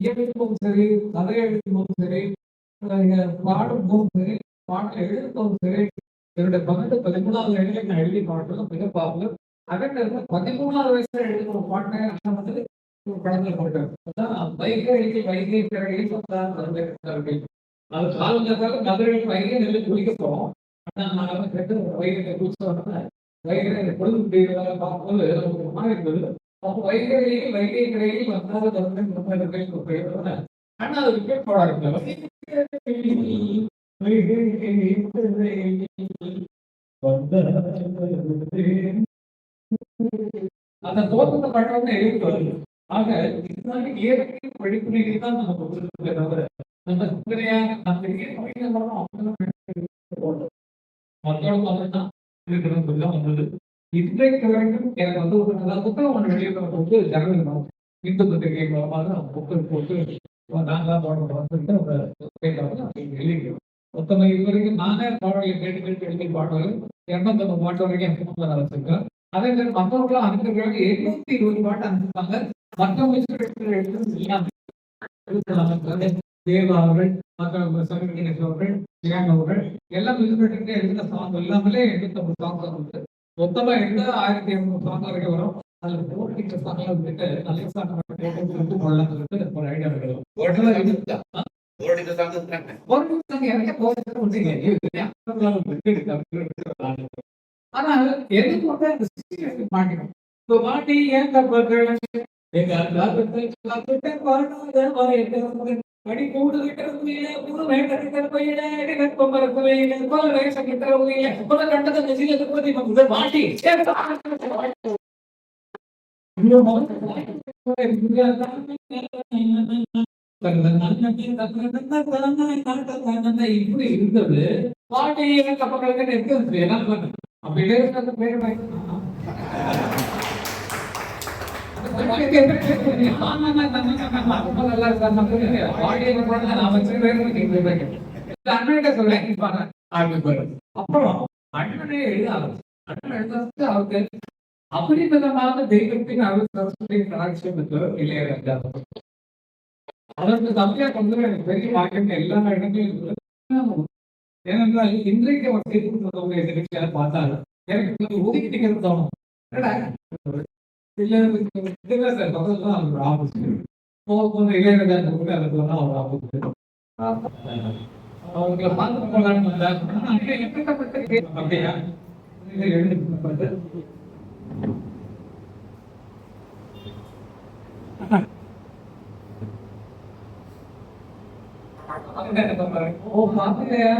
இயக்கமும் சரி, கதை எழுதும் சரி, பாடும் போதும் சரி, பாடல் எழுதும் சரி, என்னுடைய 13வது வயதில் நான் எழுதி பாடுறது மிக பாவம். அதற்கு 13வது வயசுல எழுதின ஒரு பாட்டை நான் வந்து படத்துல போட்டேன். அதான் வைகை கரையில் வந்தார் கருவேற்கரை. அது காலங்காத்தால மதுரையில் வைகை நெல்லு குளிக்க போறோம். ஆனா நான் கேட்டு வைகை குளிச்சோன்னா வைகை பொழுது பார்க்கும்போது ஒரு மாதிரி இருந்தது. அப்போ வைகை கரையில் வந்தார் கருவேற்கரை. ஆனா அது ரிப்பீட் பாடாது. அந்த தோற்றத்தை பண்றவங்க எழுதி வருது. ஆக இதுதான் இயற்கை வழிமுறையை தான் நம்ம கொடுத்துருக்கே தவிர அந்த சிந்தனையாக அந்த இயற்கை மக்களும் தான் இருக்கிறது சொல்லிதான் வந்தது. இன்றைக்கு வரைக்கும் எனக்கு வந்து ஒரு நல்ல புத்தகம் ஒன்று வெளியிடப்பட்ட வந்து ஜனவரி இந்து பத்திரிகை மூலமாக புத்தகம் போட்டு நாங்களாம் பாடுறோம் வெளியிடுறோம். மொத்தம் இதுவரைக்கும் நானே பாடலை கேட்டு கேட்டு எழுதி பாடுறது 250 பாட்டு வரைக்கும் எனக்கு நான் வச்சிருக்கேன். அதே மாதிரி மற்றவர்களும் அனுப்புறவங்க 820 பாட்டு அனுப்பிப்பாங்க. மற்றவங்க தேவா அவர்கள், மற்ற சங்கர் அவர்கள், ஜெயன் அவர்கள் எல்லாம் எழுதின சாங் எல்லாமே 850 சாங்ஸ் வந்து மொத்தமா எழுத 1800 சாங் வரைக்கும் வரும். அதுல போட்டிக்கிற சாங்லாம் வந்துட்டு நல்ல சாங் போட்டு போடலாம்னு சொல்லிட்டு ஒரு ஐடியா இருக்கு. ஆனா எதுக்கு மாட்டிடும் மாட்டி ஏன் படி கூடுகிட்ட மாட்டி இப்படி இருந்தது பாட்டி கப்பல்களுக்கு அப்படி பேர் அப்புறம் அண்ணனே எழுத அவருக்கு அபரிமிதமான தெய்வத்தின் கலாட்சியம் இளையராஜா. அதற்கு தமிழா கொண்டு எனக்கு பெரிய வாக்கியம் எல்லா இடங்களிலும். ஏனென்றால் இன்றைக்கு வசதி நிகழ்ச்சியால பார்த்தாரு எனக்கு ஒதுக்கிட்டு தோணும். அவங்களை பார்த்து அப்படியா எழுந்து ஓ பாக்கலையா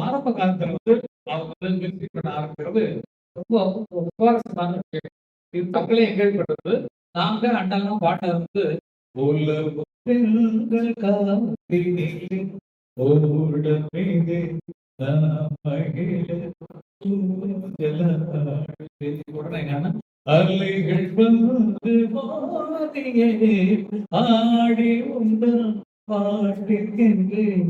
ஆரம்ப காலத்துல வந்து அவங்க ஆரம்பிக்கிறது ரொம்ப சுவாரஸ்யமான மக்களே கேள்விப்பட்டது. நாங்க அண்ணெல்லாம் பாட்டை வந்து அலைகள் வந்து ஆடி உங்கள் பாட்டுகின்றேன்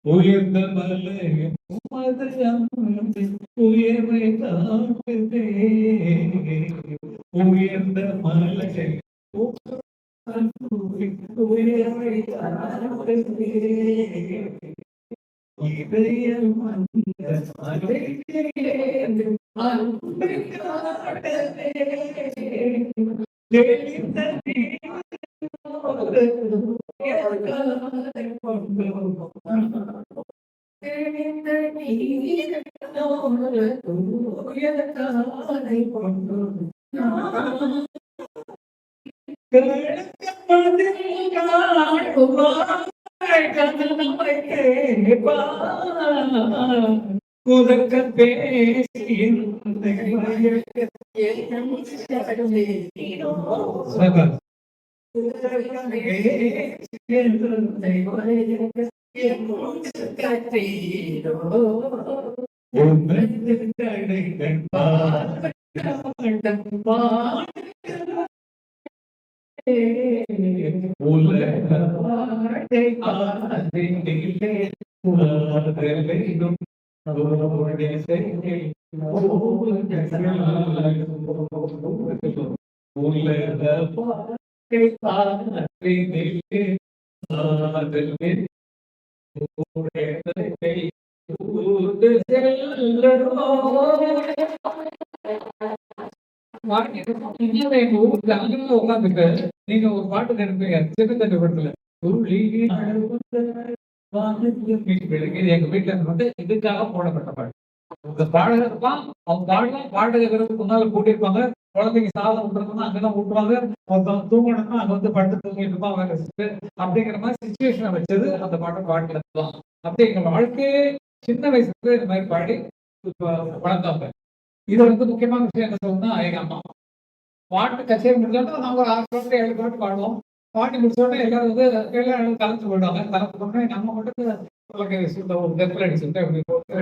உயர்ந்த மலை உயர்வை காட்டுதே உயர்ந்த மலை உயர்வை காட்டுதே இதயம் உதக்க பேசி எங்க ஊருக்கு அங்கங்க உட்காந்துட்டு நீங்க ஒரு பாட்டு நினைப்பீங்க சிறுத்தட்டு படத்துல எங்க வீட்டுல வந்து இதுக்காக போடப்பட்ட பாட்டு. இந்த பாடகர் இருப்பான், அவங்க பாடலாம், பாடகருக்கு முன்னால கூட்டியிருப்பாங்க. குழந்தைங்க சாதம் விட்டுறதுன்னா அங்கதான் விட்டுருவாங்க. ஒருத்தவங்க தூங்கணும்னா அங்க வந்து படுத்து தூங்கிட்டு இருப்பான் வேலை செஞ்சுட்டு. அப்படிங்கிற மாதிரி சுச்சுவேஷனை வச்சது அந்த பாட்டு பாட்டுல இருக்கலாம். அப்படி எங்க வாழ்க்கையே சின்ன வயசுல இந்த மாதிரி பாடி வளர்ந்தாங்க. இது வந்து முக்கியமான விஷயம் என்ன சொல்லணும்னா, எங்க அம்மா பாட்டு கச்சேரி முடிஞ்சோன்னா நாங்க ஒரு 6 பாட்டு 7 பாட்டு பாடுவோம். பாட்டி முடிச்சோடனே எல்லாரும் வந்து எல்லாரும் கலந்து போயிடுவாங்க. கலந்து போனோடனே நம்ம மட்டும் உலகை சுத்த ஒரு கெப்பல் அடி சுத்த அப்படி போட்டு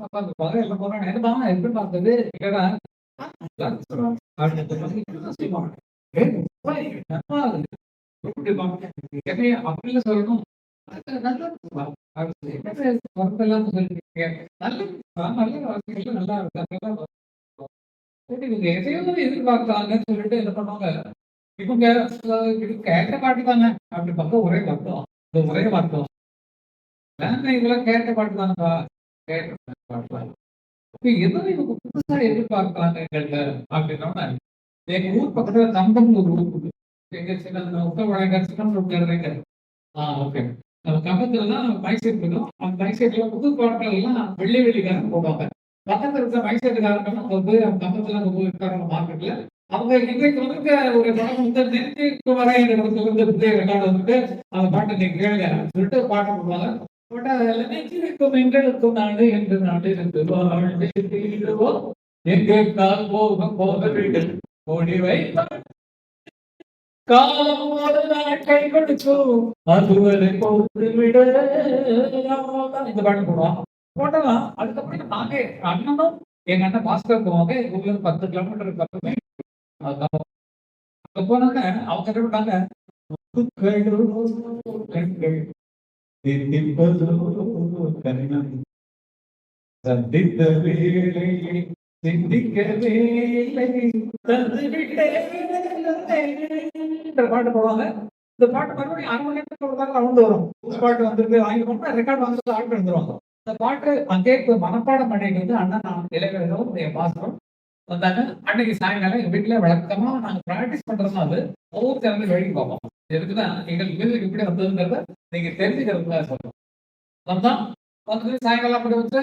உட்காந்துருப்பாங்க. எல்லாம் போனோம் என்னமா எப்படி பார்த்தது இல்லைன்னா அப்படின்னு சொல்லணும். நல்லா இருக்கு. இவங்க எதையோ எதிர்பார்க்கறாங்கன்னு சொல்லிட்டு என்ன பண்ணுவாங்க, இவங்க இது கேட்ட பாட்டு தானே அப்படி பார்த்தா ஒரே வருத்தம். இந்த ஒரே வருத்தம் இதெல்லாம் கேட்ட பாட்டு தானப்பா, கேட்ட பாட்டு ஏதோ இவங்க புதுசா எதிர்பார்க்கறாங்க எங்கள்ட்ட அப்படின்னா, எங்க ஊர் பக்கத்துல கம்பம் ஒரு ஊர் இருக்கு. எங்க சின்ன உத்தர வழங்கல் சின்ன ஓகே. நம்ம கம்பத்துல தான் மைசூர் இருக்கோம். அந்த மைசூர்ல புது பாட்டுகள் எல்லாம் வெள்ளி வெள்ளிக்காரன் போடுவாங்க. பக்கத்துல இருக்க மைசூர்காரங்க வந்து கம்பத்துல இருக்காங்க மார்க்கெட்ல. அவங்க இன்றைக்கு வந்து ஒரு படம் வந்து நெஞ்சுக்கு வர வந்து புதிய ரெக்கார்டு வந்துட்டு அந்த பாட்டை நீங்க கேளுங்க சொல்லிட்டு பாட்டு போடுவாங்க. நெஞ்சிருக்கும் எங்களுக்கும் நாடு என்று நாடு இருந்து எங்கே கால் போக போக வீடு ஓடி வைப்பார் காலம் ஒரு நாட்டை கொடுச்சோம் அதுவரை போட்டு விட இந்த பாட்டு போடுவான். போட்டலாம் அதுக்கப்புறம் நாங்க அண்ணனும் எங்க அண்ணன் பாஸ்கர் போவாங்க. எங்க ஊர்ல இருந்து 10 கிலோமீட்டர் பக்கமே. அங்க போனாங்க அவங்க என்ன பண்ணாங்க, சந்தித்த வேலை சிந்திக்கவே பாட்டு போடுவாங்க. இந்த பாட்டு மறுபடியும் 1/2 மணி நேரத்துக்கு ஒரு நாள் ரவுண்ட் வரும். புது பாட்டு வந்திருக்கு வாங்கிட்டு ரெக்கார்ட் வந்து ஆர்டர் வந்துருவாங்க. இந்த பாட்டு அங்கே மனப்பாடம் பண்ணிட்டு வந்து அண்ணன் இளைஞர்களும் என் பாசனம் வந்தாங்க. அன்னைக்கு சாயங்காலம் எங்க வீட்டுல வழக்கமா நாங்க பிராக்டிஸ் பண்றதுனால ஒவ்வொரு திறந்து வேடிக்கை பார்ப்போம். எதுக்குதான் எங்களுக்கு மியூசிக் இப்படி வந்ததுங்கிறத நீங்க தெரிஞ்சுக்கிறதுக்காக சொல்றோம். வந்தா வந்து சாயங்காலம் அப்படி வந்து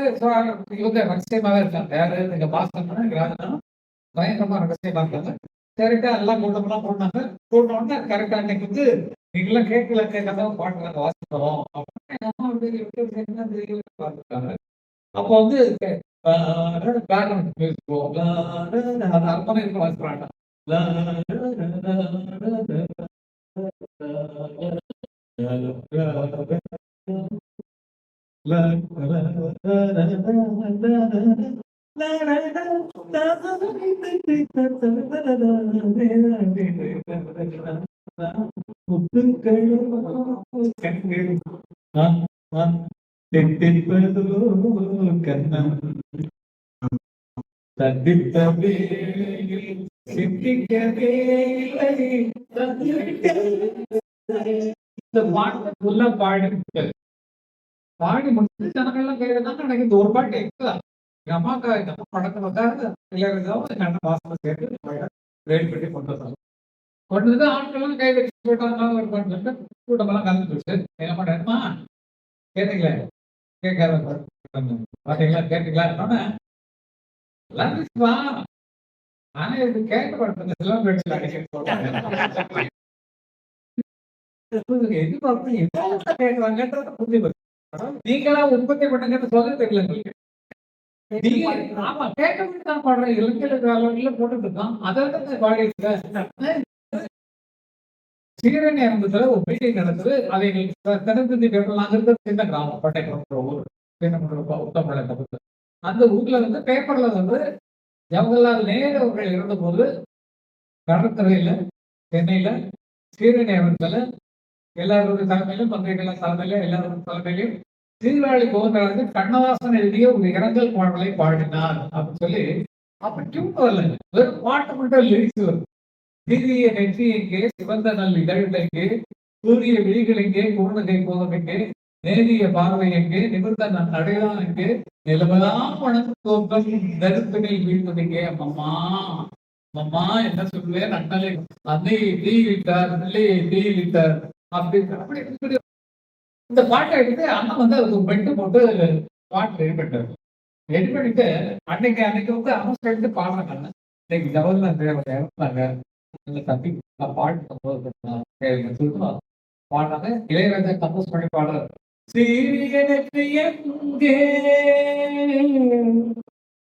இவங்க ரகசியமாவே இருக்காங்க. யாரு எங்க பாசனம் எங்க ராஜனும் பயங்கரமா ரகசியமா இருக்காங்க. சரிட்டா எல்லாம் கூட்டம்லாம் போட்டாங்க. போட்டோடனே கரெக்டா அன்னைக்கு வந்து நீங்களாம் கேட்கல கேட்காத பாட்டு நாங்க வாசிக்கிறோம் அப்படின்னு பார்த்துருக்காங்க. அப்போ வந்து பேக்ரவுண்ட் மியூசிக் போகும். அது அர்த்தமே இருக்க வாசிக்கிறாங்க. கண்ணம் தத்தித்த வேளையில் சிந்திக்கவே இந்த பாட்டு ஃபுல்லா பாடி பாடி முடிச்சு ஜனங்கள்லாம் கேட்கறதாங்க. எனக்கு இந்த ஒரு பாட்டு எக்ஸ்ட்ரா எங்க அம்மாக்கா எங்க அம்மா படத்துல வந்தாரு இளையராஜாவும் எங்க அண்ணன் பாசனம் சேர்த்து ரெடி பண்ணி கொண்டு வந்தாங்க. கொண்டு வந்து ஆட்கள்லாம் கை வச்சு போட்டாங்க ஒரு பாட்டு சொல்லிட்டு கூட்டமெல்லாம் கலந்து போச்சு. என்ன பண்ணேன்மா கேட்டீங்களே கேட்காத பாத்தீங்களா கேட்டீங்களா நானே இது கேட்க மாட்டேன். சிலம் பேச்சு அடிக்க எதிர்பார்ப்பு கேட்கறாங்கன்றத புரிஞ்சு நீங்களா உற்பத்தி பண்ணுங்கன்னு சொல்ல தெரியல. ஆமா கேட்க தான் பாடுறேன். இலக்கிய போட்டுட்டு இருக்கான். அதை பாடி சீரணி ஆரம்பத்துல ஒரு மீட்டிங் நடக்குது. அதை தினத்தந்தி பேப்பர் நாங்க இருக்கிறது சின்ன கிராமம், பட்டைக்கிற ஊர், உத்தமலை பக்கத்துல. அந்த ஊர்ல வந்து பேப்பர்ல வந்து ஜவஹர்லால் நேரு அவர்கள் இருந்த போது கடற்கரையில சென்னையில சீரணி ஆரம்பத்துல எல்லாருடைய தலைமையிலும், பத்திரிகைகள் தலைமையில, எல்லாருடைய தலைமையிலும் சீர்காழி கோவிந்தராஜன் கண்ணதாசன் எழுதிய ஒரு இரங்கல் பாடலை பாடினார் அப்படின்னு சொல்லி, அப்ப டியூன் வரல, வெறும் பாட்டு மட்டும் லிரிக்ஸ் வரும். சீரிய நெற்றி எங்கே, சிவந்த நல் இதழ்கள் எங்கே, சூரிய விழிகள் எங்கே, குருநகை போதம் எங்கே, நேரிய பார்வை எங்கே, நிமிர்ந்த நடைதான் எங்கே, நிலமெல்லாம் வணங்கு தோன்றம் நெருப்பினில் வீழ்வதெங்கே. அம்மா அம்மா என்ன சொல்லுவேன், அண்ணலை அன்னை தீ விட்டார், பிள்ளையை தீ விட்டார் அப்படி இந்த பாட்டை எடுத்து அண்ணன் வந்து அதுக்கு பெட்டு போட்டு பாட்டு ரெடி பண்ணிட்டாரு. ரெடி பண்ணிட்டு அன்னைக்கு வந்து அவசரம் எடுத்து பாடுறாங்க. இன்னைக்கு ஜவஹர்லால் நேரு இறந்தாங்க, தம்பி பாட்டு சொல்லுவாங்க, பாடுறாங்க. இளையராஜா கம்போஸ் பண்ணி பாடுறாரு. சீரியனுக்கு எங்கே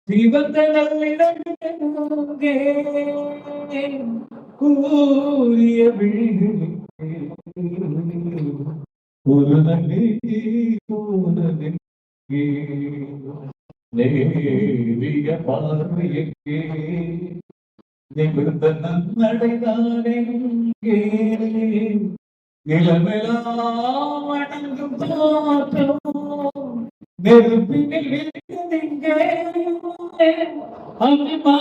சிவந்த நல்லிடங்கே கூறிய விழிகளுக்கு ஒரு நகை போனதெங்கே நேரிய பார்வையெங்கே நிமிர்ந்த நன்னடைதானெங்கே நிலமெல்லாம் வணங்கும் தோற்றம் நெருப்பினில் வீழ்ந்ததெங்கே அம்மா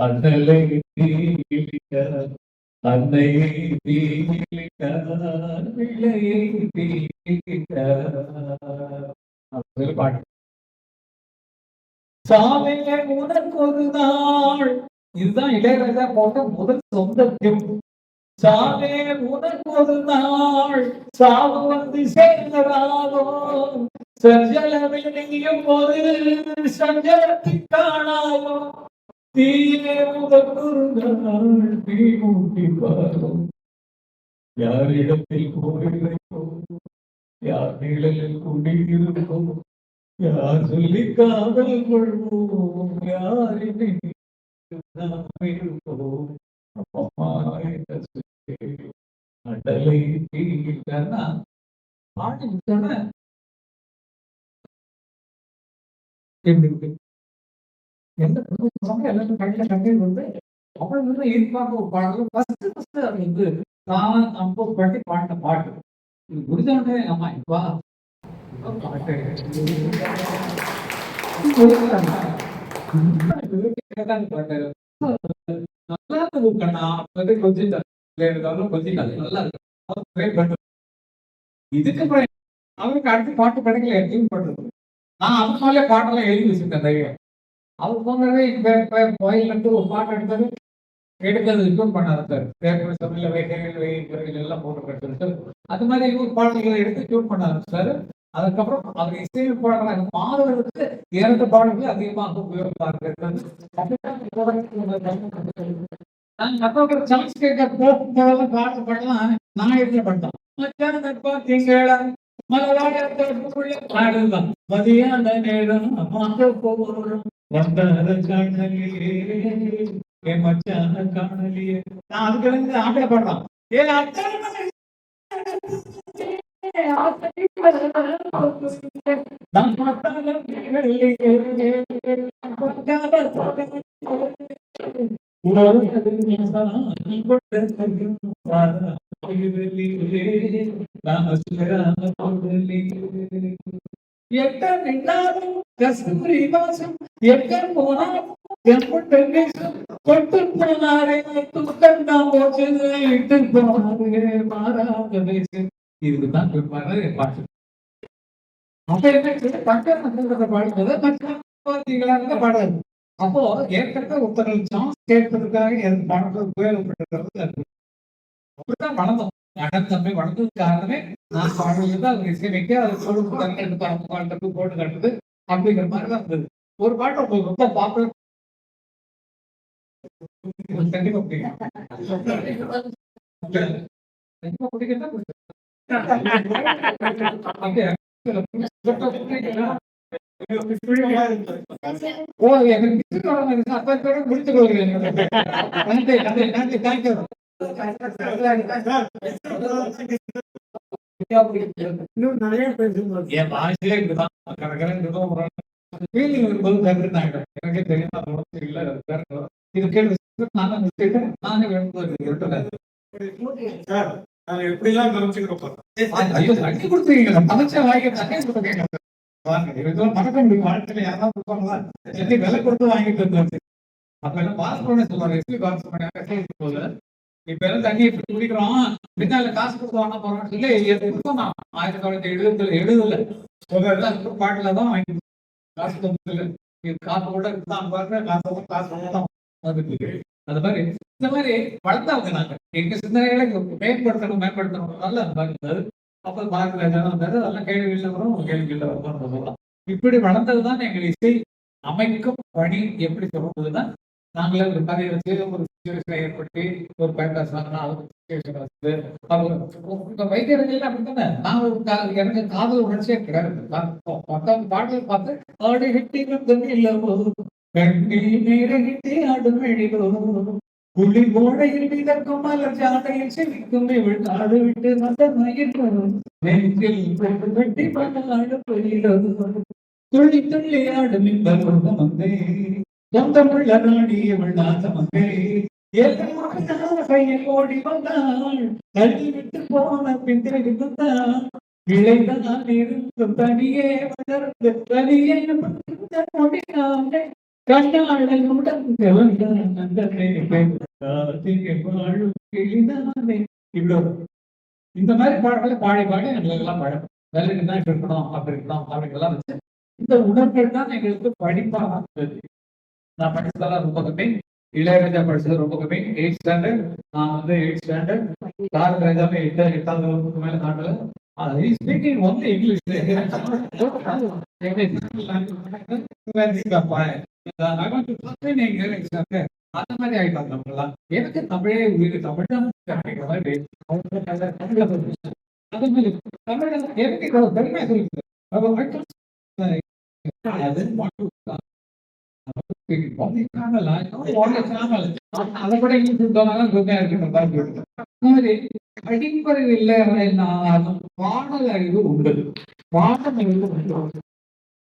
அண்ணலை தீவிக்க அன்னையை தீவிக்க பிள்ளையை தீவிக்க பாட்டு. சாலைய உனக்கு ஒரு நாள், இதுதான் இளையராஜா போட்ட முதல் சொந்த கிஃப்ட். சாலே உனக்கு ஒரு நாள் சாவு வந்து சேர்ந்ததாகோ, சஞ்சலவில் நீயும் ஒரு சஞ்சலத்தை காணாமோ, தீயே உனக்கு ஒரு நாள் தீ மூட்டி பாரும், யாரிடத்தில் கோயிலைக்கும் யார் நிழலில் குடியிருக்கும், யார் சொல்லி காதல் கொள்வோம், யாரினை இருப்போம், அடலை தீட்டனா பாடி விட்டோட எந்த எல்லாரும் கையில கண்ணீர் வந்து அவ்வளவு ஈர்ப்பாக ஒரு பாடல். ஃபர்ஸ்ட் அது வந்து நான் கம்போஸ் பண்ணி பாடின பாட்டு. இது முடிஞ்சோடனே அம்மா இப்பா பாட்டு நல்லா இருந்தது கண்ணா, கொஞ்சம் நல்லா இருக்கு. இதுக்கு அவருக்கு அடுத்து பாட்டு படங்களை டியூன் பண்றது. நான் அது மேலே பாட்டெல்லாம் எழுதி வச்சிருக்கேன் தைரியம். அவர் போனதே இப்ப கோயில் இருந்து ஒரு பாட்டு எடுத்தது எடுக்கிறது டியூன் பண்ண ஆரம்பிச்சாரு. பேப்பர் தமிழ்ல வைகள் எல்லாம் போட்டு கட்டுறது. அது மாதிரி இவர் பாடல்களை எடுத்து டியூன் பண்ண ஆரம்பிச்சாரு. அதுக்கப்புறம் அவர் இசையில் பாடுறாங்க மாணவர்களுக்கு 2 பாடல்கள் அதிகமாக உபயோகமாக இருக்கிறது. நான் மற்றவர்கள் சான்ஸ் கேட்க போகும்போதெல்லாம் பாட்டு பாடலாம் நான் எழுத மாட்டேன். மதியான நேரம் போறோம் வந்தார காணலியே மச்சான காணலியே, நான் அதுக்கு வந்து ஆட்டை பாடுறான். இதுதான் பாட்டு. பாடாது. அப்போ ஏற்கனவே ஒருத்தர்கள் சான்ஸ் கேட்பதற்காக என் பாடல்கள் உபயோகப்பட்டிருக்கிறது. அப்படித்தான் வளர்ந்தோம். அண்ணன் தம்பி வளர்ந்ததுக்கு காரணமே நான் பாடல்கள் தான் அது இசைவைக்க அது போட்டு கட்டுறது அப்படிங்கிற மாதிரி தான் இருந்தது. ஒரு பாட்டு உங்களுக்கு ரொம்ப பாப்புலர் கண்டிப்பா ரொம்ப பிடிக்கிறதா ஓ எனக்கு அப்பத்தோட முடித்துக் கொள்கிறேன். நன்றி நன்றி நன்றி தேங்க்யூ. இன்னும் நிறைய பேசும்போது என் வாய்ஸே இருக்குதான் ஃபீலிங் இருக்கும்போது கருத்து ஆகிடும். எனக்கே தெரியும் இல்ல இது கேள்வி நானே நானே விட்டுறேன். எப்படிலாம் அடி கொடுத்துருக்கீங்க சமைச்ச வாங்கி மறக்க முடியும். வாழ்க்கையில யாராவது கொடுப்பாங்களா விலை கொடுத்து வாங்கிட்டு இருந்தாச்சு. அப்ப எல்லாம் பாஸ் பண்ண சொல்லுவாங்க. எப்படி பாஸ் பண்ண போது இப்ப எல்லாம் தண்ணி எப்படி குடிக்கிறோம் பின்னால காசு கொடுத்து வாங்க போறோம் சொல்லி கொடுத்தோம். நான் 1970 பாட்டுல தான் வாங்கி காசு தந்ததில்லை. காசு கூட தான் பாருங்க காசு அது மாதிரி இந்த மாதிரி வளர்த்தாங்க. நாங்க எங்க சிந்தனைகளை மேம்படுத்தணும் நல்லா இருந்தது. அப்ப பார்க்கல அதெல்லாம் கேள்வியில் வரும் கேள்வியில் வரும். இப்படி வளர்ந்ததுதான் எங்கள் இசை அமைக்கும் பணி. எப்படி சொல்றதுன்னா நாங்களே ஒரு கதையை வச்சு ஒரு சிச்சுவேஷனை ஏற்படுத்தி ஒரு பேண்டாஸ் வாங்கினா வைத்தியர்கள் அப்படித்தானே. நான் எனக்கு காதல் உணர்ச்சியே கிடையாது. மற்றவங்க பாடல் பார்த்து ஆடு ஹிட்டிங்கிறது இல்லவோ புள்ளி கோடையில் மிதக்கும் மலர் ஜாடையில் செவிக்கும் ஆடு விட்டு நெஞ்சில் வெட்டி பண்ணாடு துள்ளி துள்ளி ஆடும் இந்த வந்தே சொந்தமுள்ள நாடியவள் நாசமங்கே கையில் ஓடி வந்தாள் தள்ளி விட்டு போன பிந்திரி வந்தாள் இளைதான் இருந்தும் தனியே வளர்ந்து தனியே முடியாமே கண்ணாளன் உடம்பு இவ்வளவு இந்த மாதிரி பாடல்களை பாடி பாடி எங்களுக்கெல்லாம் பழக்கம். வேலைக்கு தான் இருக்கணும் அப்படி இருக்கணும் அப்படிங்கெல்லாம் வச்சு இந்த உணர்வுகள் தான் எங்களுக்கு படிப்பாக இருந்தது. நான் படிச்சதெல்லாம் ரொம்ப கம்மி. இளையராஜா படிச்சது ரொம்ப கம்மி. 8th ஸ்டாண்டர்ட் நான் வந்து 8th ஸ்டாண்டர்ட் ராஜாவே 8வது வகுப்புக்கு மேல தாண்டல. Speaking only English. அந்த மாதிரி ஆயிட்டாங்க நம்மளாம். எனக்கு தமிழே உயிர் தமிழ் தான் அதே மாதிரி தமிழ் எனக்கு பெருமை சொல்லுது. அடிப்படையில் இல்லை பாடல் அறிவு உண்டு. பாடல் அறிவு உண்டு.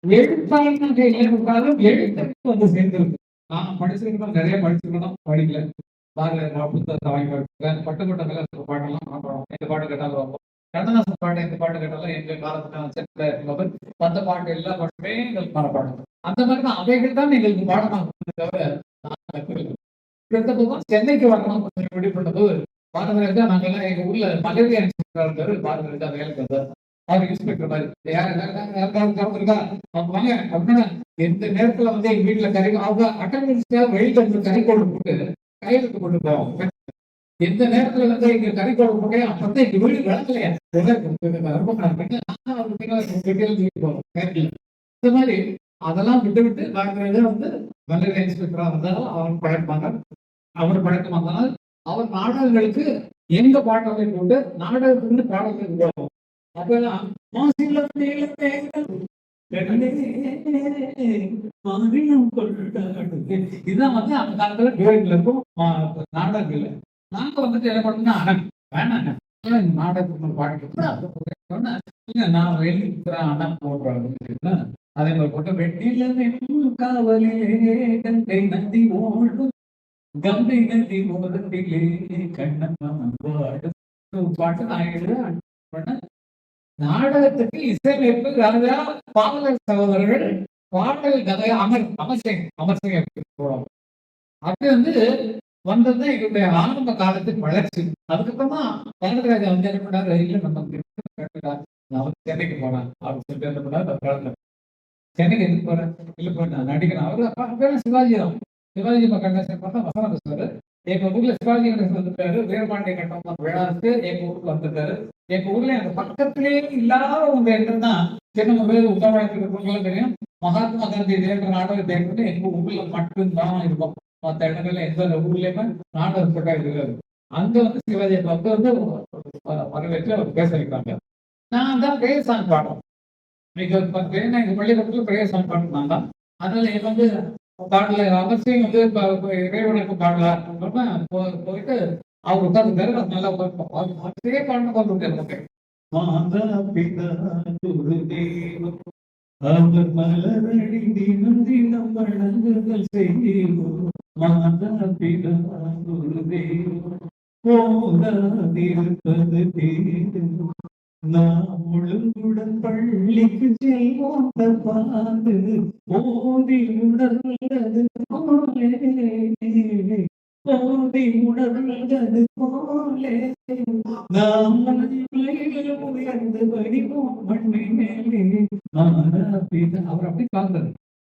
எழுத்தாளர்கள் இருந்தாலும் எழுத்துக்கு வந்து சேர்ந்திருக்கு. நான் படிச்சிருக்கணும், நிறைய படிச்சிருக்கணும், படிக்கல. புத்தகத்தை வாங்கி படிச்சிருக்கேன். பட்டுக்கோட்டை பாட்டெல்லாம் இந்த பாட்டு கேட்டாலும் கண்ணதாசன் பாட்டு இந்த பாட்டு கேட்டாலும் எங்க காலத்துக்கு மற்ற பாட்டு எல்லா பாட்டுமே எங்களுக்கு மனப்பாடம். அந்த மாதிரிதான் அவைகள் தான் எங்களுக்கு பாடமாக தவிர சென்னைக்கு வரணும் கொஞ்சம் விடுபட்ட போது பாரதராஜா நாங்கெல்லாம் எங்க ஊர்ல மகளிர் இருக்காரு. பாரதராஜா வேலைக்கு வந்தார். அவர் இன்ஸ்பெக்டர் மாதிரி இருக்கா வாங்க அப்படின்னா எந்த நேரத்துல வந்து எங்க வீட்டுல கறி அவங்க அட்டண்டன்ஸ்க்காக வெளியில இருந்து கறிக்கோடு போட்டு கையெழுத்து போட்டு போவாங்க. எந்த நேரத்துல வந்து எங்க கறிக்கோடு போட்டு அப்பதான் எங்க வீடு விளக்கலையா இந்த மாதிரி அதெல்லாம் விட்டு விட்டு பாரதராஜா வந்து மகளிர் இன்ஸ்பெக்டரா வந்தாலும் அவர் பழக்கமாக அவர் பழக்கம் வந்தாலும் அவர் நாடகங்களுக்கு எங்க பாடலை போட்டு நாடகத்துக்கு பாடலுக்கு போவோம். அப்பதான் இதுதான் வந்து அந்த காலத்துல கோயில்ல இருக்கும் நாடகங்கள்ல. நாங்க வந்துட்டு என்ன பண்ணோம்னா வேணாங்க நாடகத்துக்கு பாடிட்டு நான் வெளிக்கிறேன் அண்ணன் போடுறாங்க. அதே மாதிரி போட்டு வெட்டில காவலே கங்கை நதி ஓடும் கங்கை நதி ஓரத்திலே கண்ணம்மா பாட்டு நான் எழுத நாடகத்துக்கு இசையமைப்பு ராஜா பாடல் சகோதரர்கள் பாடல் கதை அமர்சிங்க போடுவாங்க. அது வந்து வந்தது எங்களுடைய ஆரம்ப காலத்துக்கு வளர்ச்சி. அதுக்கப்புறமா பாரதராஜா வந்து என்ன பண்ணாரு, இல்லை நம்ம சென்னைக்கு போனேன் அப்படின்னு சொல்லிட்டு என்ன பண்ணாரு, சென்னைக்கு எதுக்கு போறேன், இல்லை போய் நான் நடிக்கிறேன். அவரு சிவாஜி தான் சிவாஜி கணேசன் பார்த்தா வசனம் பேசுவாரு. எங்க ஊர்ல சிவாஜி கணேசன் வந்துட்டாரு. வீரபாண்டிய கட்டம் விழாவுக்கு எங்க ஊருக்கு வந்துட்டாரு. எங்க ஊர்ல அந்த பக்கத்திலேயே இல்லாத ஒன்று என்னன்னா சின்ன பேர் உத்தரவாதத்துக்கு தெரியும். மகாத்மா காந்தி தேர்தல் நாடக தேர்தல் எங்க ஊர்ல மட்டும்தான் இருக்கும். மற்ற இடங்கள்ல எந்த ஊர்லயுமே நாடகம் போட்டா இருக்காது. அங்க வந்து சிவாஜி வந்து வந்து வரவேற்று அவர் பேச வைப்பாங்க. நான் தான் பிரேயர் சாங் பாடுறோம். இன்னைக்கு எங்க பள்ளிக்கூடத்துல பிரேயர் சாங் பாடுனாங்க. அதனால எனக்கு வந்து பாடல அவசியம் வந்து இறைவனுக்கு பாடலாம் போயிட்டு அவர் உட்கார்ந்து நல்லா அதே பாடணும் பார்த்துட்டு மாதா பிதா குரு தெய்வம் அவர் மலரடி தினம் தினம் வணங்குதல் செய்வோம். மாதா பிதா குரு தெய்வம் போதாதிருப்பது தேடும் நாம் ஒழுங்குடன் பள்ளிக்கு செல்வோம் பாது போதி உணர்ந்தது போலே போதி உணர்ந்தது போலே நாம் உயர்ந்து படிப்போம் மண்ணை மேலே அவர் அப்படி பார்த்தது.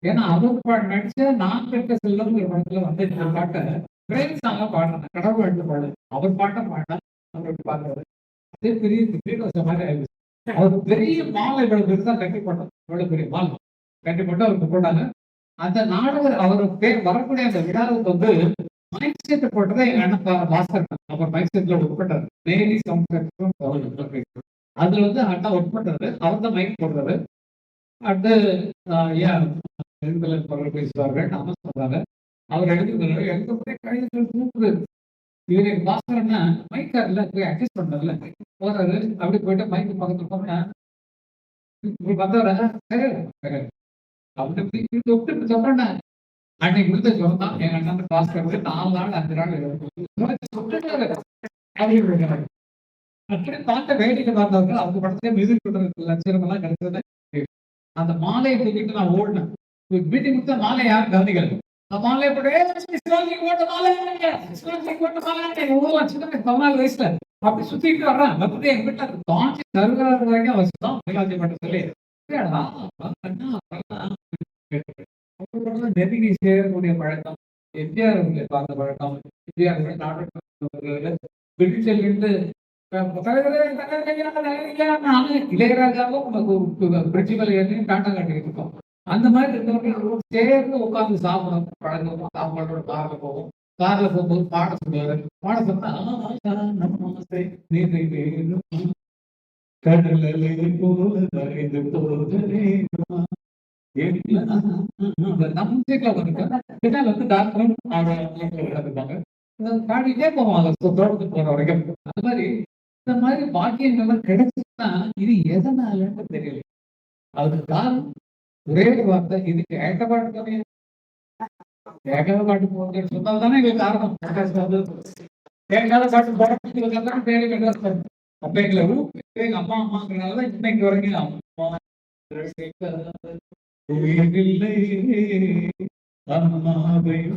ஏன்னா அவர் நடிச்ச நான் பெற்ற செல்லம் ஒரு படத்துல வந்து இந்த பாட்டை பிரேம் சாங்கா பாடுறேன். கடவுள் எழுந்து பாடு அவர் பாட்டை பாட அவர் அப்படி பாடுறாரு. அதே பெரிய திடீர்னு மாதிரி ஆயிடுச்சு. அவர் பெரிய மாலை இவ்வளவு பெருசா கட்டி போட்டோம். இவ்வளவு பெரிய மாலை கட்டி போட்டு அவருக்கு போட்டாங்க. அந்த நாடக அவர் பேர் வரக்கூடிய அந்த விழாவுக்கு வந்து மைக் செட் போட்டதை எங்க அண்ணன் பாஸ்கர் அவர் மைக் செட்ல உட்பட்டாரு. டெய்லி சவுண்ட் அதுல வந்து அண்ணா உட்பட்டாரு. அவர் தான் மைக் போடுறாரு. அடுத்து எழுதுகள் பேசுவார்கள் நாம சொல்றாங்க. அவர் எழுதுகிறாரு. எழுத கழிவுகள் தூக்குது. இவரு பாஸ்கரன்னா மைக்கார்ல போய் அட்ஜஸ்ட் பண்ணல போறாரு. அப்படி போயிட்டு மைக்கு பக்கத்துல போனா வந்தவர அப்படி விட்டு சொல்றேன். அன்னைக்கு கொடுத்த சொல்லலாம் எங்க அண்ணன் பாஸ்கர் 4 நாள் 5 நாள் அப்படி பார்த்த வேடிக்கை பார்த்தவங்க அவங்க படத்துல மியூசிக் கொடுத்த லட்சணம் எல்லாம் கிடைச்சது. அந்த மாலையை தூக்கிட்டு நான் ஓடினேன். வீட்டுக்கு கொடுத்த மாலை யாரும் கவனிக்கல. அந்த மாலையை போட்டு சின்ன 14 வயசுல அப்படி சுத்திட்டு வர்றேன். வந்து எங்க வீட்டுல காஞ்சி தருகாத வரைக்கும் வச்சுதான் மீனாட்சி மட்டும் சொல்லி நெருங்கி சேரக்கூடிய பழக்கம் எம்ஜிஆர் பார்த்த பழக்கம். எம்ஜிஆர் நாடக பிரிட்டிஷிலிருந்து இளையராஜாவும் பிரிட்ஜிமலை ஏறியும் டாட்டா காட்டிட்டு இருக்கோம். அந்த மாதிரி இருந்தவங்க சேர்ந்து உட்கார்ந்து சாப்பிடணும் பழக்கம். சாப்பாடோட கார்ல போவோம். கார்ல போகும்போது பாட சொல்லுவாரு. பாட சொன்னா கடலில் போல மறைந்து போதே பாடிட்டே போவாங்க தோட்டத்துக்கு போற வரைக்கும். அந்த மாதிரி இந்த மாதிரி பாக்கியங்கள்லாம் கிடைச்சுன்னா இது எதனாலன்னு தெரியல. அதுக்கு காரணம் ஒரே ஒரு வார்த்தை, இதுக்கு ஏற்ற பாட்டு தானே ஏகாத பாட்டு போகுதுன்னு சொன்னால் தானே எங்களுக்கு காரணம். ஏகாத பாட்டு போறதுக்கு பேரு கிடையாது. அப்ப எங்களை எங்க அம்மா அம்மாங்கிறனாலதான் இன்னைக்கு வரைக்கும் அம்மாவை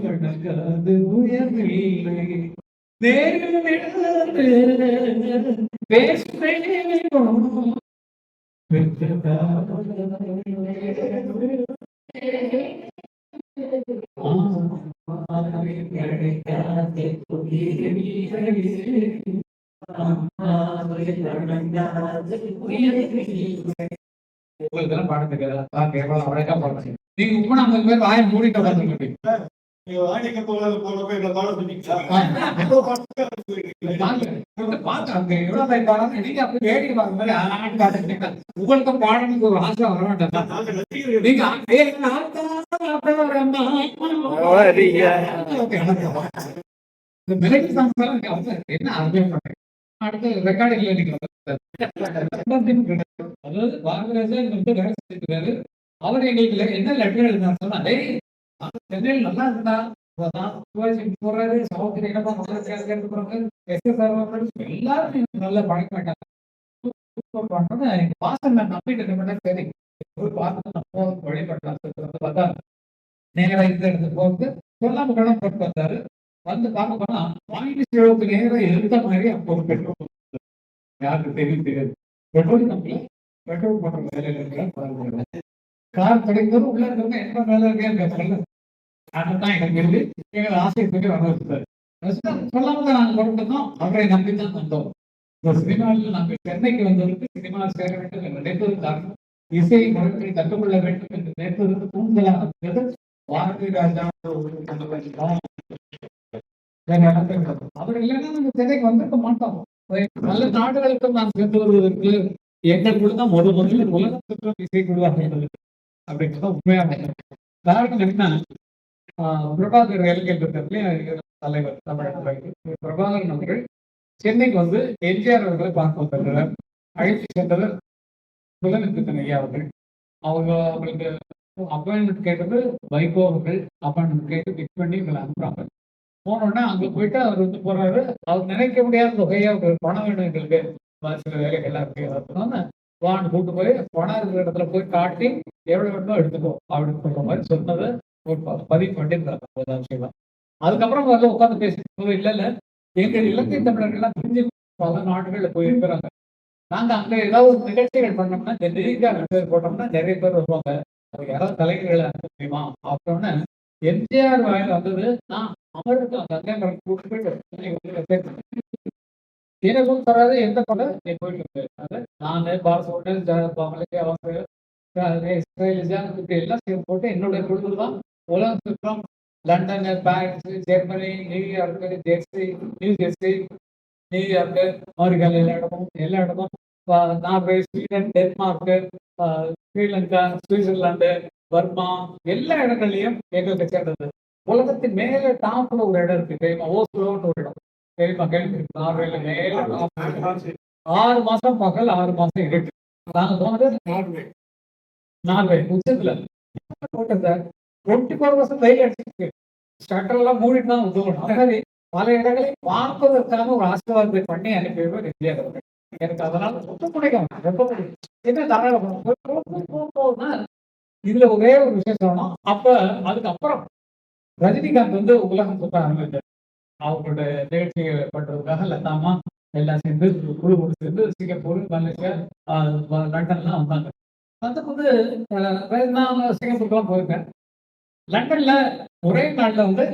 வணங்காது உயர்வில்லை உங்களுக்கு பாட தெரியாதா? அழகா பாடுறீங்க. நீங்க உண்மை 50 பேர் வாயை மூடிட்டு உட்காந்துருக்கீங்க. உங்களுக்கு பாடணுக்கு ஒரு ஆசை வர வேண்டாம். நீங்க என்ன அருமையா பண்றீங்க. அடுத்து ரெக்கார்டிங்ல நீங்க அதாவது பாரதிராஜா வந்து வேலை செஞ்சுக்கிறாரு. அவர் எங்களுக்கு என்ன லெட்டர் எழுதினார் சொன்னா, சென்னையில் நல்லா இருந்தா போறாரு. சௌத்ரி எல்லாரும் நல்ல பழக்க மாட்டாங்க. பாசம் நான் நம்பிட்டு சரி பார்த்து நம்ம வழிபடலாம் பார்த்தா நேரம் இந்த இடத்துக்கு போட்டு சொல்லாம கடன் போட்டு வந்தாரு. வந்து பார்க்க போனா வாங்கி நேரம் எழுத மாதிரி அப்போ பெட்ரோல் யாருக்கு தெரியாது. பெட்ரோல் கம்பெனி பெட்ரோல் போடுற வேலையில இருக்கிற கார் கிடைக்கிறது உள்ள இருக்கிறவங்க என்ன வேலை இருக்கேன்னு அதுதான் எனக்கு இருக்கு. எங்களை ஆசையை பற்றி வர வச்சுட்டாரு. சொல்லாம தான் நாங்கள் கொடுத்தோம். அவரை நம்பி தான் வந்தோம். இந்த சினிமாவில் நாங்கள் சென்னைக்கு வந்தவருக்கு சினிமா சேர வேண்டும் என்று நினைப்பது காரணம் இசை முறைகளை கற்றுக்கொள்ள வேண்டும் என்று நினைப்பதற்கு தூண்டலாக இருந்தது பாரதி ராஜா. அவர் இல்லைன்னா நம்ம சென்னைக்கு வந்திருக்க மாட்டோம். நல்ல நாடுகளுக்கு நான் சென்று வருவதற்கு எங்களுக்குள்ள தான் முதல்ல உலக சுற்றம் இசைக்குழுவாக அப்படிங்கிறத உண்மையான காரணம் என்ன? பிரபாகர் கேள்விப்பட்டிருக்காரு தலைவர் தமிழக பிரபாகரன் அவர்கள் சென்னைக்கு வந்து எம்ஜிஆர் அவர்களை பார்க்க வந்திருக்கிறார். அழைத்து சென்றவர் புலனத்தின் ஐயா அவர்கள். அவங்களுக்கு அப்பாயின்மெண்ட் கேட்டது வைகோ அவர்கள் அப்பாயின்மெண்ட் கேட்டு பிக் பண்ணி எங்களை அனுப்புறாங்க. போனோடனே அங்க போயிட்டு அவர் வந்து போறாரு. அவர் நினைக்க முடியாத தொகையா பணம் வேணும் எங்களுக்கு, சில வேலைகள்லாம் இருக்கு, வான்னு கூட்டு போய் பணம் இருக்கிற இடத்துல போய் காட்டி எவ்வளவு வேணுமோ எடுத்துக்கோ அப்படின்னு சொல்ற மாதிரி சொன்னதை ஒரு பதிவு பண்ணியிருந்தாங்க விஷயம். அதுக்கப்புறம் வந்து உட்காந்து பேசிட்டு இல்ல எங்கள் இலங்கை தமிழர்கள்லாம் தெரிஞ்சு பல நாடுகள்ல போயிருக்கிறாங்க. நாங்க அங்க ஏதாவது நிகழ்ச்சிகள் பண்ணோம்னா போட்டோம்னா நிறைய பேர் வருவாங்க. அதுக்கு யாராவது கலைஞர்களை அனுப்ப முடியுமா அப்படின்னா எம்ஜிஆர் வாயில் வந்தது. நான் அவருக்கு அந்த கூட்டு போயிட்டு எனக்கும் தராது எந்த படம் என் போயிட்டு நான் பாரசோட எல்லாம் சேர்ந்து போட்டு என்னுடைய குழு தான் உலகம் சுற்றம் London, Paris, Germany, New York, Jersey, New York, அமெரிக்கால எல்லா இடமும் Norway, Sweden, Denmark, Sri Lanka, Switzerland, Burma எல்லா இடங்கள்லயும் எங்களுக்கு சேர்ந்தது. உலகத்தின் மேல டாப்ல ஒரு இடம் இருக்கு தெரியுமா? ஓஸ்லோன்னு ஒரு இடம் தெரியுமா? கேள்வி நார்வேல மேல 6 மாசம் பகல் 6 மாசம் இருக்கு. நாங்க போனது நார்வே உச்சத்துல போட்டது 24 வெயில் அடிச்சிருக்கு. ஸ்டட்டர் எல்லாம் மூடிட்டு தான் உதவணும். அதனால பல இடங்களையும் பார்ப்பதற்காக ஒரு ஆசீர்வாதத்தை பண்ணி அனுப்பிடுவார் எம்ஜிஆர் அவர்கள். எனக்கு அதனால ரொம்ப பிடிக்கும். ரொம்ப பிடிக்கும். என்ன தாராளம் இதுல ஒரே ஒரு விஷயம் சொல்லணும். அப்ப அதுக்கப்புறம் ரஜினிகாந்த் வந்து உலகம் சுற்ற ஆரம்பித்தார். அவங்களோட நிகழ்ச்சிகள் பண்றதுக்காக லதாமா எல்லாம் சேர்ந்து குழு சேர்ந்து சிங்கப்பூர், மலேசியா, லண்டன்லாம் வந்தாங்க. வந்தபோது நான் சிங்கப்பூர்லாம் போயிருக்கேன். லண்டன்ல ஒரே நாள்ல வந்து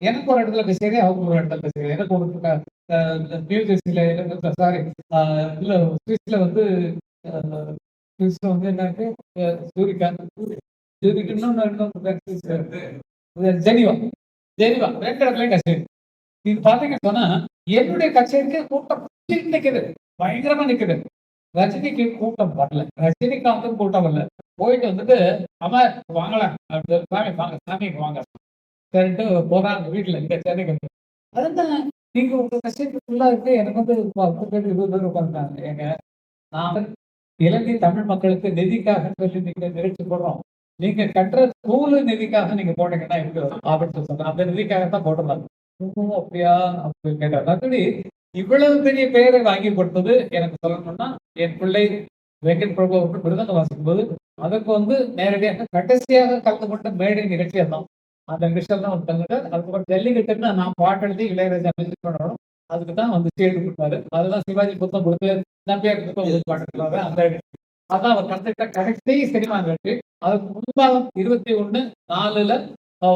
எனக்கு ஒரு இடத்துல பேசுறேன், அவங்க ஒரு இடத்துல பேசுறேன். எனக்கு ஒரு நியூ ஜெர்சியில சாரி இல்ல சுவிஸ்ல வந்து சுவிஸ்ல வந்து என்ன இருக்கு ஜெனிவா ஜெனிவா 2 இடத்துலயும் கச்சேரி. இது பாத்தீங்கன்னு சொன்னா என்னுடைய கச்சேரிக்கு கூட்டம் நிக்குது, பயங்கரமா நிக்குது. ரஜினிக்கு கூட்டம் வரல, ரஜினிகாந்தும் கூட்டம் வரல. போயிட்டு வந்துட்டு அம்மா வாங்கலாம் சாமி வாங்க, சாமிக்கு வாங்க சரின்ட்டு போறாங்க வீட்டுல இந்த சென்னைக்கு. அதுதான் நீங்க உங்க கச்சேரி ஃபுல்லா இருக்கு. எனக்கு வந்து 10 பேர் 20 பேர் உட்காந்துட்டாங்க. ஏங்க நான் இலங்கை தமிழ் மக்களுக்கு நிதிக்காக சொல்லி நீங்க நிகழ்ச்சி போடுறோம். நீங்க கட்டுற ஸ்கூலு நிதிக்காக நீங்க போட்டீங்கன்னா எப்படி வரும் அப்படின்னு சொல்றாங்க. அந்த நிதிக்காகத்தான் போட்டுறாங்க. அப்படியா அப்படி கேட்டாங்க. இவ்வளவு பெரிய பெயரை வாங்கி கொடுத்தது எனக்கு சொல்லணும்னா என் பிள்ளை வெங்கட் பிரபு அவர்கள் மிருதங்க வாசிக்கும் போது அதற்கு வந்து நேரடியாக கடைசியாக கலந்து கொண்ட மேடை நிகழ்ச்சியா தான் அந்த நிகழ்ச்சியில் தான் தங்கிட்டு. அதுக்கப்புறம் ஜல்லிக்கட்டுன்னு நான் பாட்டு எழுதி இளையராஜா மியூசிக் பண்ணணும். அதுக்கு தான் வந்து ஸ்டேஜ் கொடுத்தாரு. அதுதான் சிவாஜி புத்தம் கொடுத்து நம்பியார் புத்தம் பாட்டு அந்த அதான் அவர் கலந்துக்கிட்ட கடைசி சினிமா நிகழ்ச்சி. அதுக்கு முன்பாக 21/4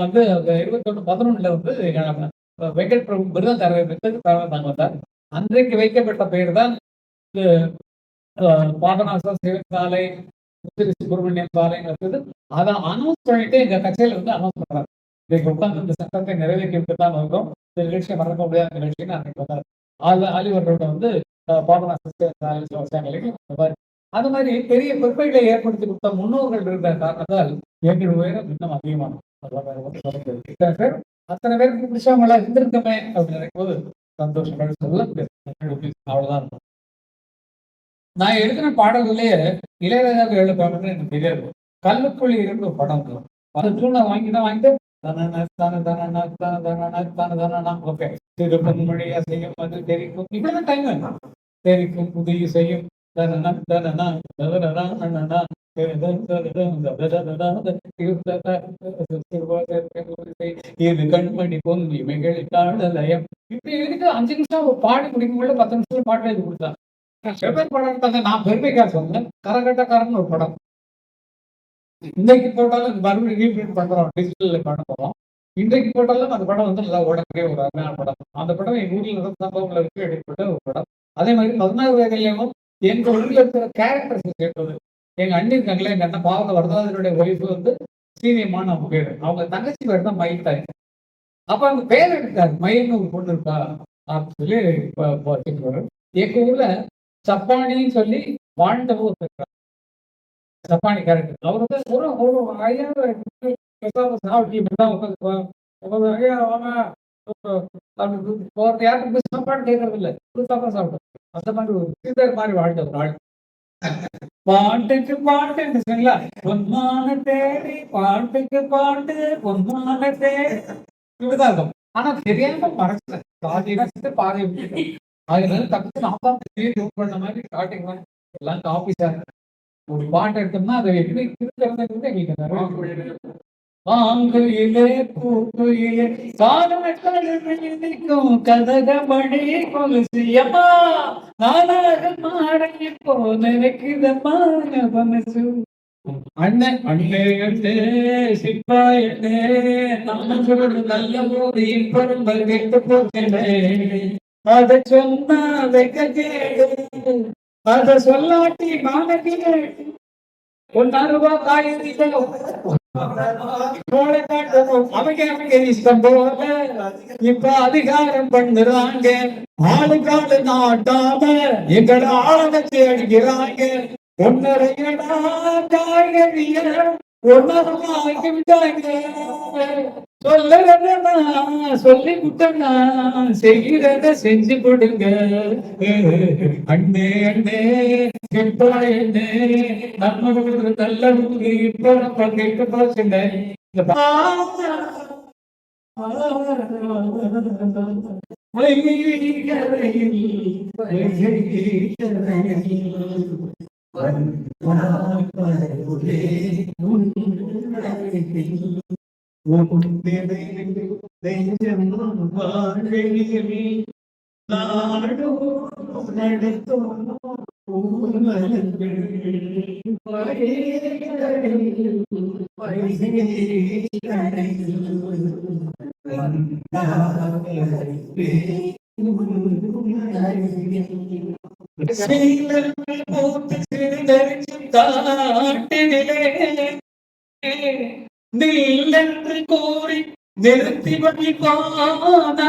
வந்து 21/11 வந்து வெங்கட் பிரபு மிருதம் தரவேற்று வந்தார். அன்றைக்கு வைக்கப்பட்ட பெயர் தான் பாபநாசம் சிவன் சாலை, முத்திரி சுப்பிரமணியன் சாலைங்கிறது. அதை அனௌன்ஸ் பண்ணிட்டு எங்க கட்சியில வந்து அனௌன்ஸ் பண்றாரு. இன்றைக்கு உட்கார்ந்து இந்த சட்டத்தை நிறைவேற்றி தான் வந்தோம். இந்த நிகழ்ச்சியை மறக்க முடியாத நிகழ்ச்சின்னு அன்றைக்கு வந்தார். ஆலிவரோட வந்து பாபநாசம் சிவன் சாலை அது மாதிரி பெரிய பொறுப்பைகளை ஏற்படுத்தி கொடுத்த முன்னோர்கள் இருந்த காரணத்தால் எங்கள் உயரம் இன்னும் அதிகமானோம். அத்தனை பேருக்கு பிடிச்சவங்களா இருந்திருக்கமே அப்படின்னு நினைக்கும் போது சந்தோஷங்கள் சொல்ல அவ்வளவுதான் இருக்கும். நான் எழுதின பாடல்களே இளையராஜாவுக்கு 7 பாடல்கள் எனக்கு தெரியாது. கல்லுக்குள்ளி இருந்து ஒரு படம் இருக்கும். அது தூணை வாங்கிட்டு ஓகே திருப்பன்மொழியா செய்யும் அது தெரிக்கும். இப்படிதான் டைம் வேணும். தெரிக்கும் புதிய செய்யும் இது கண்மணி பொங்கி இமைகள் காணலயம். இப்படி எழுதிட்டு 5 நிமிஷம் பாடி முடிக்கும் 10 நிமிஷம் பாட்டு எழுதி கொடுத்தாங்க. படம் எடுத்தாங்க. நான் பெருமைக்காக சொன்னேன். கரகட்டக்காரன் ஒரு படம் இன்னைக்கு போட்டாலும் மறுபடியும் ரீபிரிண்ட் பண்றோம், டிஜிட்டல்ல பண்ண போறோம். இன்றைக்கு போட்டாலும் அந்த படம் வந்து நல்லா ஓடக்கூடிய ஒரு அருமையான படம். அந்த படம் எங்க ஊர்ல நடந்த சம்பவங்களை வச்சு எடுக்கப்பட்ட ஒரு படம். அதே மாதிரி 16 வயதிலையும் எங்க ஊர்ல இருக்கிற கேரக்டர்ஸ் சேர்ந்தது. எங்க அண்ணி இருக்காங்களே, எங்க அண்ணன் பாவக வரதாதனுடைய ஒய்ஃப் வந்து சீனியமான அவங்க பேரு. அவங்க தங்கச்சி பேர் தான் மயில் தாய். அப்ப அந்த பேர் எடுத்தார், மயில்னு ஒரு பொண்ணு இருக்கா அப்படின்னு சொல்லி வச்சுருவாரு. எங்க ஊர்ல சப்பானின்னு சொல்லி வாழ்ந்தவங்க ஒருத்தர் இருக்காரு. சப்பானி கேரக்டர். அவர் வந்து ஒரு ஒரு ஐயா சாப்பிட்டு இப்படிதான் உட்காந்து ஐயா வாங்க யாருக்கும் சாப்பாடு கேட்கறது இல்லை, புதுசாக சாப்பிட்டோம். அந்த மாதிரி ஒரு சீதர் மாதிரி வாழ்ந்த ஒரு ஆள். பாட்டுக்கு பாட்டுன்னு சொன்னீங்களா, பொன்மான தேடி பாட்டுக்கு பாட்டு பொன்மான தேடி இப்படிதான் இருக்கும். ஆனா தெரியாம மறைச்சேன், பாதி வச்சுட்டு பாதி விட்டுட்டேன். அதனால தப்பு நான் தான் பண்ண மாதிரி ஸ்டார்டிங் எல்லாம் காப்பி சார். ஒரு பாட்டு எடுத்தோம்னா அதை எப்படி திருத்தறது எங்களுக்கு ஆங்குயிலே பூங்குயிலே காதலிக்கும் கதகமணி கொலுசியம்மா நானாக மாறி போ நினைக்குதம்மா மனசு அண்ணன் அண்ணே அண்ணே சிப்பாயண்ணே நமக்கு நல்ல போது இப்பறம் கெட்டு போச்சனே அத சொன்னா வெக்க கேடு அத சொல்லாட்டி மானகேடு ஒன்னாருவா காய்கறி அவங்க இஷ்டம் போல இப்ப அதிகாரம் பண்ணுறாங்க. ஆளுக்காடு நாட்டாம எங்களை ஆள வச்சு அடிக்கிறாங்க. ஒன்னரையடா காய்கறிய ஒன்னரமாக்கி விட்டாங்க. சொல்லுறதா சொல்லி விட்டா செய்கிறத செஞ்சு கொடுங்க. அண்ணே அண்ணே எண்ணே நம்ம நல்ல இப்ப நம்ம கேட்க போச்சுங்க. நில்லென்று கூறி நிறுத்தி வழிபாடே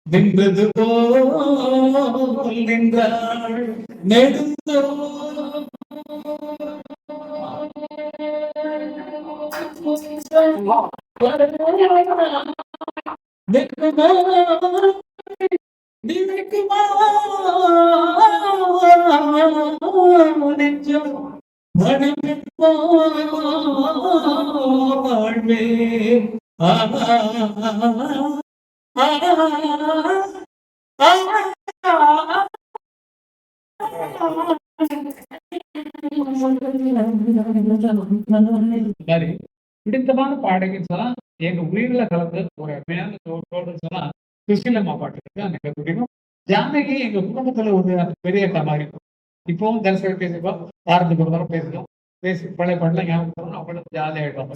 நின்றது போல் நின்றாள் நெடுந்தோ நிற்குமா நெஞ்சம் வாழ்வே பிடித்தமான பாடல்கள் சொன்னா எங்க உயிரில கலந்து ஒரு சொன்னா சுஷீலம்மா பாட்டு இருக்கு, எனக்கு பிடிக்கும். ஜானகி எங்க குடும்பத்துல ஒரு பெரிய மாதிரி இருக்கும். இப்பவும் தரிசனம் பேசிப்போம், வாரத்துக்கு ஒரு தடவை பேசுறோம், பேசி பழைய பாட்டுல ஞாபகம் அவ்வளவு ஜாலியாயிடும்.